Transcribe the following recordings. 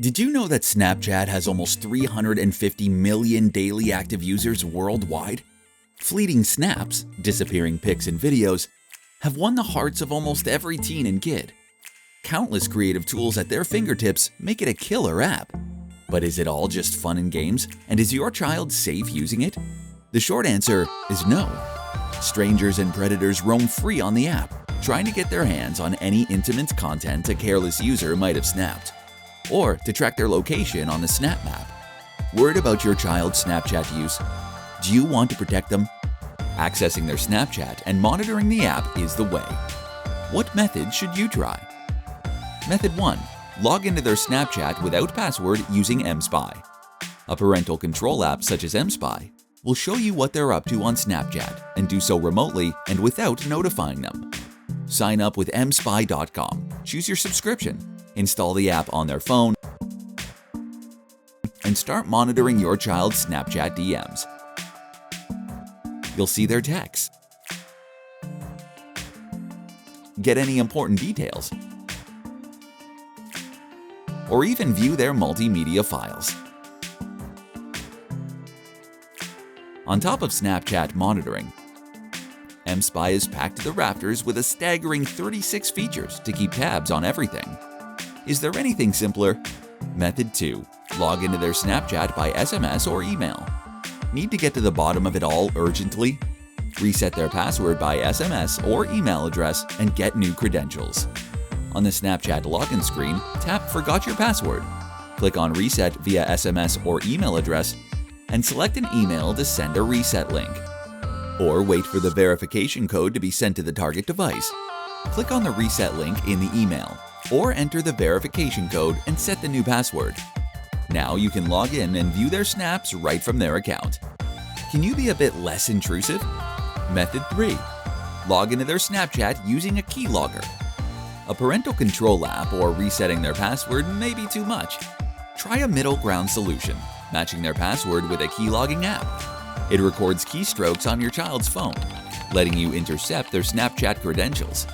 Did you know that Snapchat has almost 350 million daily active users worldwide? Fleeting snaps, disappearing pics and videos, have won the hearts of almost every teen and kid. Countless creative tools at their fingertips make it a killer app. But is it all just fun and games, and is your child safe using it? The short answer is no. Strangers and predators roam free on the app, trying to get their hands on any intimate content a careless user might have snapped, or to track their location on the Snap Map. Worried about your child's Snapchat use? Do you want to protect them? Accessing their Snapchat and monitoring the app is the way. What method should you try? Method 1. Log into their Snapchat without password using mSpy. A parental control app such as mSpy will show you what they're up to on Snapchat and do so remotely and without notifying them. Sign up with mSpy.com, choose your subscription, install the app on their phone, and start monitoring your child's Snapchat DMs. You'll see their texts, get any important details, or even view their multimedia files. On top of Snapchat monitoring, mSpy is packed to the rafters with a staggering 36 features to keep tabs on everything. Is there anything simpler? Method 2. Log into their Snapchat by SMS or email. Need to get to the bottom of it all urgently? Reset their password by SMS or email address and get new credentials. On the Snapchat login screen, tap Forgot Your Password. Click on Reset via SMS or email address and select an email to send a reset link. Or wait for the verification code to be sent to the target device. Click on the reset link in the email or enter the verification code and set the new password. Now you can log in and view their snaps right from their account. Can you be a bit less intrusive? Method 3. Log into their Snapchat using a keylogger. A parental control app or resetting their password may be too much. Try a middle ground solution, matching their password with a keylogging app. It records keystrokes on your child's phone, letting you intercept their Snapchat credentials.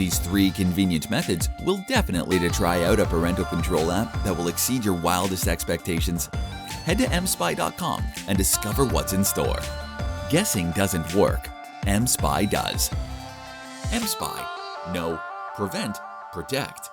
These 3 convenient methods will definitely try out a parental control app that will exceed your wildest expectations. Head to mSpy.com and discover what's in store. Guessing doesn't work. mSpy does. mSpy. Know, prevent, protect.